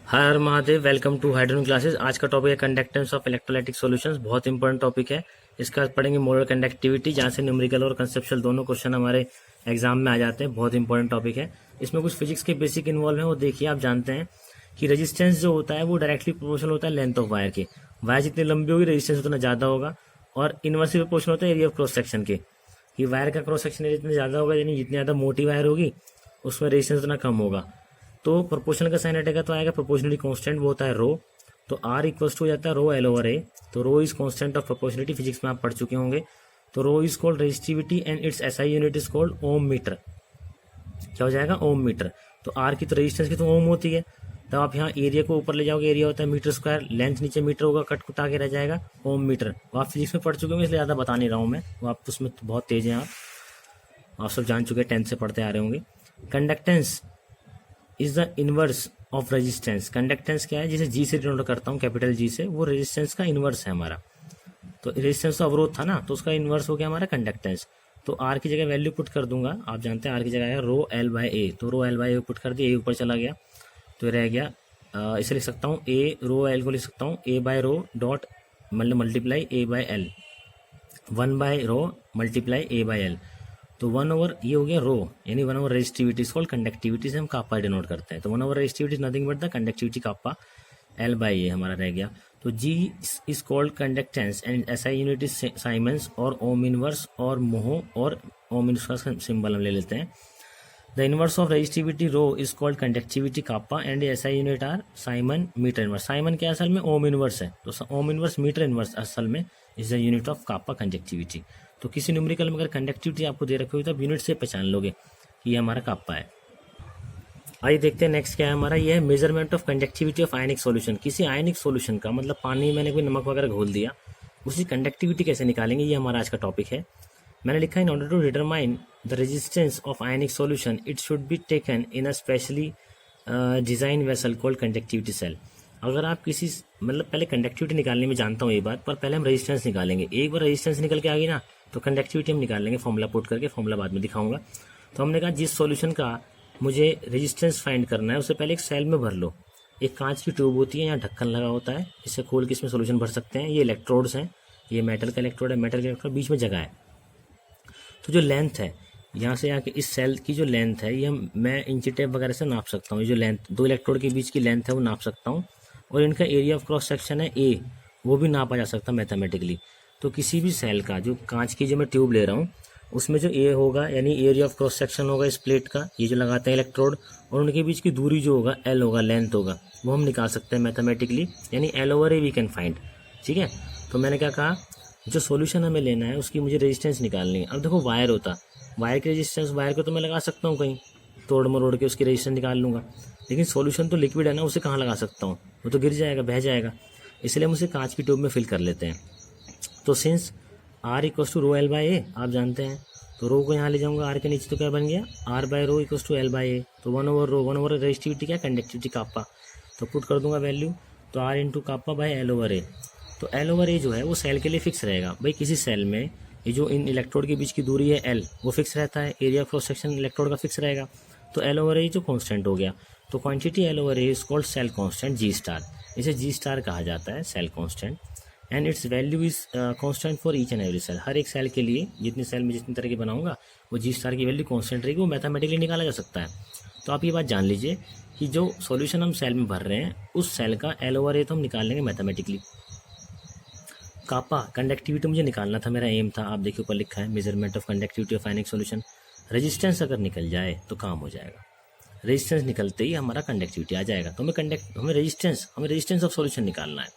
Her Mahadev, welcome to hydrogen classes. आज का topic है कंडक्टेंस ऑफ इलेक्ट्रोलाइटिक सॉल्यूशंस। बहुत इंपॉर्टेंट टॉपिक है। इसका पढ़ेंगे मोलर कंडक्टिविटी, जहाँ से न्यूमेरिकल और कंसेप्चुअल दोनों क्वेश्चन हमारे एग्जाम में आ जाते हैं। बहुत इंपॉर्टेंट टॉपिक है। इसमें कुछ फिजिक्स के बेसिक इन्वॉल्व है, वो देखिए। आप जानते हैं कि रेजिस्टेंस जो होता है वो डायरेक्टली प्रोपोर्शनल होता है लेंथ ऑफ वायर के। वायर जितनी लंबी होगी रेजिस्टेंस उतना ज़्यादा होगा, और इनवर्सली प्रोपोर्शनल होता है एरिया ऑफ क्रॉस सेक्शन के, कि वायर का क्रॉस सेक्शन एरिया जितना ज़्यादा होगा, यानी जितनी ज़्यादा मोटी वायर होगी उसमें रेजिस्टेंस उतना कम होगा। तो प्रोपोर्शनल का साइन हटेगा तो आएगा प्रोपोर्शनली कांस्टेंट, वो होता है रो। तो आर इक्वल्स टू हो जाता है रो एल ओवर ए। तो rho is constant of proportionality, physics में आप पढ़ चुके होंगे। तो rho is called resistivity and its SI unit is called ohm metre. क्या हो जाएगा? ओम मीटर। तो आर की तो रेजिस्टेंस की तो ओम होती है। तब आप यहाँ एरिया को ऊपर ले जाओगे, एरिया होता है मीटर स्क्वायर, लेंथ नीचे मीटर होगा, कट कुटा के रह जाएगा ओम मीटर। वो आप फिजिक्स में पढ़ चुके होंगे, इसलिए ज़्यादा बता नहीं रहा हूँ मैं। वो आप उसमें बहुत तेज हैं, आप सब जान चुके हैं, 10th से पढ़ते आ रहे होंगे। Conductance is the inverse of resistance. Conductance क्या है? जिसे जी से डिनोट करता हूँ, कैपिटल जी से, वो रेजिस्टेंस का इनवर्स है हमारा। तो रेजिस्टेंस तो अवरोध था ना, तो उसका इनवर्स हो गया हमारा कंडक्टेंस। तो आर की जगह वैल्यू पुट कर दूंगा। आप जानते हैं आर की जगह आएगा रो एल बाय ए। तो rho L by A put कर दिया, ए ऊपर चला गया तो रह गया, इसे लिख सकता हूँ ए रो एल को लिख सकता हूँ A by rho dot multiply A by L, 1 by rho multiply A by L. तो 1 ओवर ये हो गया रो, यानी 1 over resistivity is called conductivity, से हम कापा डिनोट करते हैं। तो 1 over resistivity is nothing but the conductivity kappa, L by A हमारा रह गया। तो G is called conductance and SI unit is siemens और ओम इनवर्स और मोहो, और ओम इनवर्स का सिंबल हम ले लेते हैं। The inverse of resistivity rho is called conductivity kappa and SI unit are siemens metre inverse. Siemens क्या असल में? ओम इनवर्स है। तो ओम इनवर्स मीटर इनवर्स असल में is the unit of kappa conductivity. तो किसी न्यूमेरिकल में अगर कंडक्टिविटी आपको दे रखी हुई तो आप यूनिट से पहचान लोगे कि ये हमारा कापा है। आइए देखते हैं नेक्स्ट क्या है हमारा। ये है measurement of conductivity of ionic solution. किसी आयनिक सॉल्यूशन का मतलब पानी में मैंने कोई नमक वगैरह घोल दिया, उसकी कंडक्टिविटी कैसे निकालेंगे, ये हमारा आज का टॉपिक है। मैंने लिखा है in order to determine the resistance of ionic solution it should be taken in a specially designed vessel called conductivity cell. अगर आप किसी मतलब पहले कंडक्टिविटी निकालने में जानता हूँ ये बात, पर पहले हम रेजिस्टेंस निकालेंगे। एक बार रेजिस्टेंस निकल के आ गई ना तो कंडक्टिविटी हम निकाल लेंगे, फॉर्मूला पुट करके। फॉर्मूला बाद में दिखाऊंगा। तो हमने कहा जिस सॉल्यूशन का मुझे रेजिस्टेंस फाइंड करना है उससे पहले एक सेल में भर लो। एक कांच की ट्यूब होती है, यहाँ ढक्कन लगा होता है, इसे खोल के इसमें सॉल्यूशन भर सकते हैं। ये इलेक्ट्रोड्स हैं, ये मेटल का इलेक्ट्रोड है, मेटल का इलेक्ट्रोड बीच में जगह है। तो जो लेंथ है यहाँ से यहाँ के इस सेल की जो लेंथ है, ये मैं इंची टेप वगैरह से नाप सकता हूँ। ये जो लेंथ दो इलेक्ट्रोड के बीच की लेंथ है वो नाप सकता हूँ, और इनका एरिया ऑफ क्रॉस सेक्शन है ए, वो भी नापा जा सकता है मैथमेटिकली। तो किसी भी सेल का जो कांच की जो मैं ट्यूब ले रहा हूँ उसमें जो ए होगा यानी एरिया ऑफ क्रॉस सेक्शन होगा इस प्लेट का, ये जो लगाते हैं इलेक्ट्रोड, और उनके बीच की दूरी जो होगा एल होगा, लेंथ होगा, वो हम निकाल सकते हैं मैथमेटिकली, यानी L over A V can find. ठीक है। तो मैंने क्या कहा, जो सॉल्यूशन हमें लेना है उसकी मुझे रेजिस्टेंस निकालनी है। अब देखो वायर होता, वायर की रेजिस्टेंस, वायर को तो मैं लगा सकता हूँ कहीं तोड़ मरोड़ के उसकी रेजिस्टेंस निकाल लूँगा, लेकिन सॉल्यूशन तो लिक्विड है ना, उसे कहाँ लगा सकता हूँ? वो तो गिर जाएगा, बह जाएगा। इसलिए हम उसे कांच की ट्यूब में फिल कर लेते हैं। तो since R equals to rho L by A आप जानते हैं, तो रो को यहाँ ले जाऊंगा आर के नीचे, तो क्या बन गया R by rho equals to L by A. तो 1 ओवर रो, 1 ओवर रेजिस्टिविटी क्या, कंडक्टिविटी कापा, तो पुट कर दूंगा वैल्यू। तो R into kappa by L over A. तो एल ओवर ए जो है वो सेल के लिए फिक्स रहेगा। भाई किसी सेल में ये जो इन इलेक्ट्रोड के बीच की दूरी है एल, वो फिक्स रहता है, एरिया क्रॉस सेक्शन इलेक्ट्रोड का फिक्स रहेगा। तो एल ओवर ए जो कॉन्स्टेंट हो गया, तो quantity L over A is called cell constant G star. इसे जी स्टार कहा जाता है, cell constant, and its value is constant for each and every cell. हर एक सेल के लिए जितनी सेल में जितनी तरह की बनाऊंगा वो जी स्टार की वैल्यू कॉन्स्टेंट रहेगी, वो मैथमेटिकली निकाला जा सकता है। तो आप ये बात जान लीजिए कि जो सॉल्यूशन हम सेल में भर रहे हैं उस सेल का एल ओवर ए तो हम निकाल लेंगे मैथमेटिकली। कापा कंडक्टिविटी मुझे निकालना था, मेरा एम था। आप देखिए ऊपर लिखा है measurement of conductivity of ionic solution. Resistance अगर निकल जाए तो काम हो जाएगा। रेजिस्टेंस निकलते ही हमारा कंडक्टिविटी आ जाएगा। तो हमें रेजिस्टेंस ऑफ सॉल्यूशन निकालना है।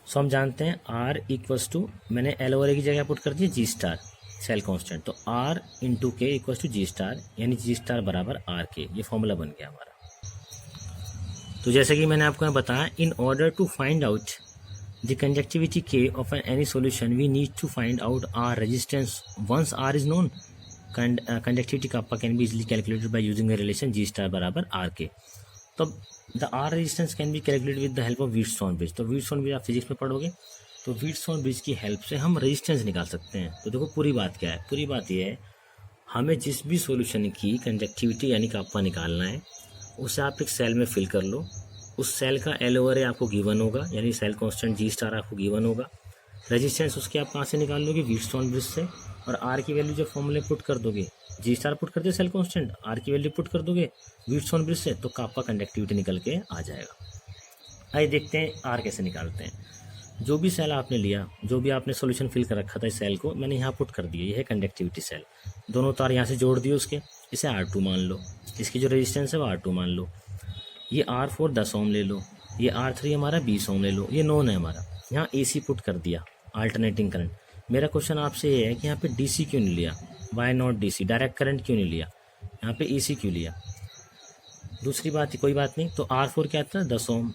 सो हम जानते हैं आर इक्वस टू, मैंने एल ओवर ए की जगह पुट कर दिया जी स्टार, सेल कांस्टेंट। तो आर इंटू के इक्वस टू जी स्टार, यानी जी स्टार बराबर आर के। ये फॉर्मूला बन गया हमारा। तो जैसे कि मैंने आपको बताया, in order to find out the conductivity K of any solution we need to find out R resistance. Once R is known, conductivity kappa can be easily calculated by using the relation G star बराबर R के। तो the R resistance can be calculated with the help of Wheatstone bridge। तो Wheatstone bridge आप physics में पढ़ोगे, तो Wheatstone bridge की help से हम रेजिस्टेंस निकाल सकते हैं। तो देखो पूरी बात क्या है, पूरी बात ये है, हमें जिस भी सॉल्यूशन की कंडक्टिविटी यानी काप्पा निकालना है उसे आप एक सेल में फिल कर लो, उस सेल का एल ओवर ए आपको गिवन होगा, यानी सेल कांस्टेंट जी स्टार आपको गिवन होगा। रेजिस्टेंस उसके आप कहाँ से निकाल लोगे, व्हीटस्टोन ब्रिज से, और आर की वैल्यू जब फॉर्मूले पुट कर दोगे, जी स्टार पुट कर दे सेल कांस्टेंट, आर की वैल्यू पुट कर दोगे व्हीटस्टोन ब्रिज से, तो आपका कंडक्टिविटी निकल के आ जाएगा। आइए देखते हैं आर कैसे निकालते हैं। जो भी सेल आपने लिया, जो भी आपने सॉल्यूशन फिल कर रखा था इस सेल को, मैंने यहाँ पुट कर दिया, ये है कंडक्टिविटी सेल। दोनों तार यहाँ से जोड़ दिए उसके, इसे R2 मान लो, इसकी जो रेजिस्टेंस है वो R2 मान लो, ये R4 10 ओम ले लो, ये R3 हमारा 20 ओम ले लो, ये नोन है हमारा। यहाँ AC पुट कर दिया, अल्टरनेटिंग करंट। मेरा क्वेश्चन आपसे ये है कि यहाँ पे DC क्यों नहीं लिया, why not DC, direct current क्यों नहीं लिया, यहाँ पे AC क्यों लिया। दूसरी बात, कोई बात नहीं, तो R4 क्या था 10 ओम,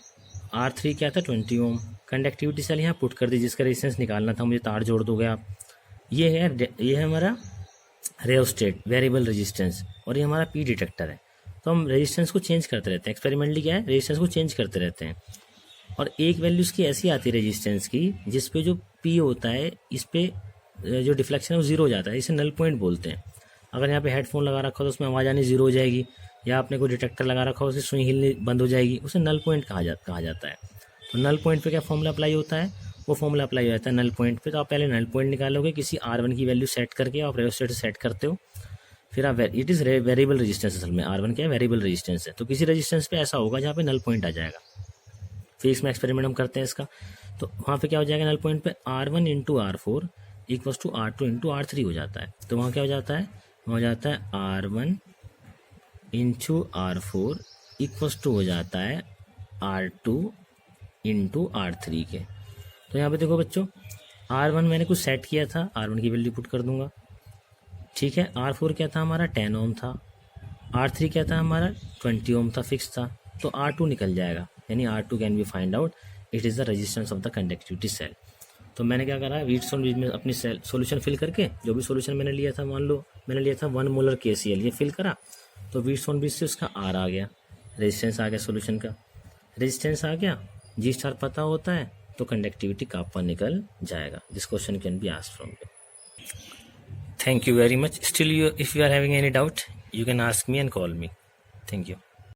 R3 क्या था 20 ओम। कंडक्टिविटी सेल यहाँ पुट कर दी, जिसका रेजिस्टेंस निकालना था मुझे, तार जोड़ दोगे आप। ये है हमारा रेओस्टेट, वेरिएबल रेजिस्टेंस, और ये हमारा पी डिटेक्टर है। तो हम रेजिस्टेंस को चेंज करते रहते हैं, एक्सपेरिमेंटली क्या है, रेजिस्टेंस को चेंज करते रहते हैं। और एक वैल्यू इसकी ऐसी आती है रेजिस्टेंस की, जिस पे जो पी होता है, इस पे जो डिफ्लेक्शन है वो जीरो हो जाता है, इसे नल पॉइंट बोलते हैं। अगर यहाँ पे हेडफोन लगा रखा हो तो उसमें आवाज़ आनी जीरो हो जाएगी, या आपने कोई डिटेक्टर लगा रखा हो उससे सुई हिलनी बंद हो जाएगी, उसे नल पॉइंट कहा जाता है। तो नल पॉइंट पे क्या फॉर्मूला अप्लाई होता है, वो फॉर्मूला अप्लाई हो जाता है नल पॉइंट पे। तो आप पहले नल पॉइंट निकालोगे, किसी R1 की वैल्यू सेट करके आप रेओस्टेट से सेट करते हो, फिर आप इट इज़ वेरिएबल रेजिस्टेंस, असल में R1 क्या है, वेरिएबल रेजिस्टेंस है। तो किसी रेजिस्टेंस पे ऐसा होगा जहाँ पे नल पॉइंट आ जाएगा। फिर इसमें एक्सपेरिमेंट हम करते हैं इसका, तो वहाँ पे क्या हो जाएगा, नल पॉइंट पे R1 into R4 equals to R2 into R3 हो जाता है। तो वहाँ क्या हो जाता है, वहाँ हो जाता है R1 into R4 equals to हो जाता है R2 इंटू R3 के। तो यहाँ पे देखो बच्चों, R1 मैंने कुछ सेट किया था, R1 की वैल्यू पुट कर दूंगा, ठीक है। R4 क्या था हमारा 10 ओम था, R3 क्या था हमारा 20 ओम था, फिक्स था। तो R2 निकल जाएगा, यानी R2 can be find out, it is the resistance of the conductivity cell. तो मैंने क्या करा, व्हीटस्टोन ब्रिज में अपनी सेल सॉल्यूशन फिल करके, जो भी सॉल्यूशन मैंने लिया था, मान लो मैंने लिया था 1 मोलर KCl, ये फिल करा, तो व्हीटस्टोन ब्रिज से उसका R आ गया, रेजिस्टेंस आ गया सॉल्यूशन का, रेजिस्टेंस आ गया, जी स्टार पता होता है, तो कंडक्टिविटी का आपका निकल जाएगा। This question can be asked from you. Thank you very much. Still, if you are having any doubt, you can ask me and call me. Thank you.